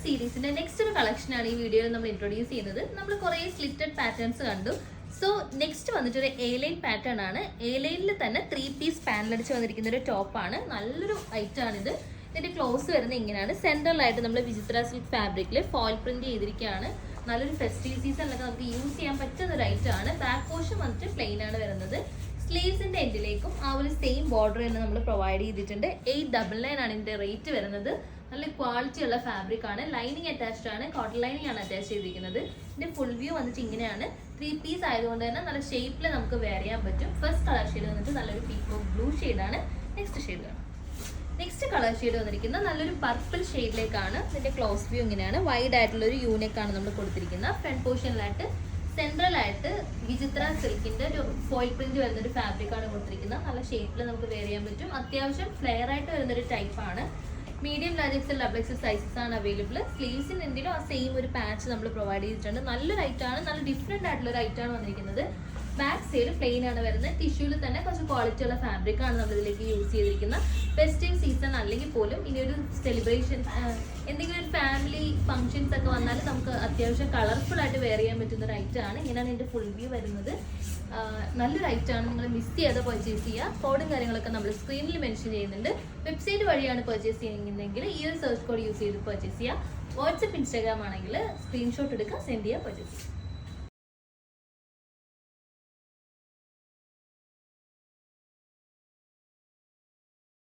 സീരീസിന്റെ നെക്സ്റ്റ് ഒരു കളക്ഷൻ ആണ് ഈ വീഡിയോയിൽ നമ്മൾ ഇൻട്രൊഡ്യൂസ് ചെയ്യുന്നത്. നമ്മൾ കുറേ സ്ലിറ്റഡ് പാറ്റേൺസ് കണ്ടു. സോ നെക്സ്റ്റ് വന്നിട്ട് ഒരു എ ലൈൻ പാറ്റേൺ ആണ്. എ ലൈനിൽ തന്നെ 3 പീസ് പാനൽ അടിച്ച് വന്നിരിക്കുന്ന ഒരു ടോപ്പാണ്. നല്ലൊരു ഐറ്റം ആണിത്. ഇതിന്റെ ക്ലോസ് വരുന്നത് ഇങ്ങനെയാണ്. സെൻട്രലായിട്ട് നമ്മൾ വിചിത്ര സിൽക്ക് ഫാബ്രിക്കിൽ ഫോയിൽ പ്രിന്റ് ചെയ്തിരിക്കുകയാണ്. നല്ലൊരു ഫെസ്റ്റീവ് സീസണിലൊക്കെ നമുക്ക് യൂസ് ചെയ്യാൻ പറ്റുന്ന ഒരു ഐറ്റം ആണ്. ബാക്ക് പോർഷൻ വന്നിട്ട് പ്ലെയിൻ ആണ് വരുന്നത്. സ്ലീവ്സിന്റെ എൻഡിലേക്കും ആ ഒരു സെയിം ബോർഡർ തന്നെ നമ്മൾ പ്രൊവൈഡ് ചെയ്തിട്ടുണ്ട്. 899 ആണ് ഇതിന്റെ റേറ്റ് വരുന്നത്. നല്ല ക്വാളിറ്റി ഉള്ള ഫാബ്രിക് ആണ്. ലൈനിങ് അറ്റാച്ച്ഡ് ആണ്. കോട്ടൺ ലൈനിങ് ആണ് അറ്റാച്ച് ചെയ്തിരിക്കുന്നത്. ഇതിന്റെ ഫുൾ വ്യൂ വന്നിട്ട് ഇങ്ങനെയാണ്. 3 പീസ് ആയതുകൊണ്ട് തന്നെ നല്ല ഷേപ്പിൽ നമുക്ക് വെയർ ചെയ്യാൻ പറ്റും. ഫസ്റ്റ് കളർ ഷെയ്ഡ് വന്നിട്ട് നല്ലൊരു പീക്കോക്ക് ബ്ലൂ ഷെയ്ഡാണ്. നെക്സ്റ്റ് ഷെയ്ഡ് കാണാം. നെക്സ്റ്റ് കളർ ഷെയ്ഡ് വന്നിരിക്കുന്നത് നല്ലൊരു പർപ്പിൾ ഷെയ്ഡിലേക്കാണ്. ഇതിന്റെ ക്ലോസ് വ്യൂ ഇങ്ങനെയാണ്. വൈഡ് ആയിട്ടുള്ള ഒരു യൂണിക്കാണ് നമ്മൾ കൊടുത്തിരിക്കുന്നത്. ഫ്രണ്ട് പോർഷനിലായിട്ട് സെൻട്രലായിട്ട് വിചിത്ര സിൽക്കിന്റെ ഒരു ഫോയിൽ പ്രിന്റ് വരുന്ന ഒരു ഫാബ്രിക് ആണ് കൊടുത്തിരിക്കുന്നത്. നല്ല ഷേപ്പിൽ നമുക്ക് വെയർ ചെയ്യാൻ പറ്റും. അത്യാവശ്യം ഫ്ലെയർ ആയിട്ട് വരുന്ന ഒരു ടൈപ്പാണ്. Medium large XL double XL sizes ആണ് അവൈലബിൾ. സ്ലീവ്സിന് എന്തെങ്കിലും ആ സെയിം ഒരു പാച്ച് നമ്മൾ പ്രൊവൈഡ് ചെയ്തിട്ടുണ്ട്. നല്ലൊരു ഐറ്റമാണ്. നല്ല ഡിഫറെന്റ് ആയിട്ടുള്ള ഒരു ഐറ്റമാണ് വന്നിരിക്കുന്നത്. ബാക്ക് സൈഡ് പ്ലെയിൻ ആണ് വരുന്നത്. ടിഷ്യൂവിൽ തന്നെ കുറച്ച് ക്വാളിറ്റി ഉള്ള ഫാബ്രിക് ആണ് നമ്മൾ ഇതിലേക്ക് യൂസ് ചെയ്തിരിക്കുന്നത്. ഫെസ്റ്റീവ് സീസൺ അല്ലെങ്കിൽ പോലും ഇനി ഒരു സെലിബ്രേഷൻ എന്തെങ്കിലും ഒരു ഫാമിലി ഫംഗ്ഷൻസ് ഒക്കെ വന്നാൽ നമുക്ക് അത്യാവശ്യം കളർഫുൾ ആയിട്ട് വെയർ ചെയ്യാൻ പറ്റുന്ന ഒരു ഐറ്റം ആണ്. ഇങ്ങനെയാണ് ഇതിന്റെ ഫുൾ വ്യൂ വരുന്നത്. നല്ലൊരു ഐറ്റം ആണ്. നിങ്ങൾ മിസ് ചെയ്യാതെ പർച്ചേസ് ചെയ്യുക. കോഡും കാര്യങ്ങളൊക്കെ നമ്മൾ സ്ക്രീനിൽ മെൻഷൻ ചെയ്യുന്നുണ്ട്. വെബ്സൈറ്റ് വഴിയാണ് പർച്ചേസ് ചെയ്യുന്നതെങ്കിൽ ഈ ഒരു സെർച്ച് കോഡ് യൂസ് ചെയ്ത് പർച്ചേസ് ചെയ്യുക. വാട്സപ്പ് ഇൻസ്റ്റാഗ്രാം ആണെങ്കിൽ സ്ക്രീൻഷോട്ട് എടുക്കുക, സെൻഡ് ചെയ്യുക, പർച്ചേസ് ചെയ്യുക.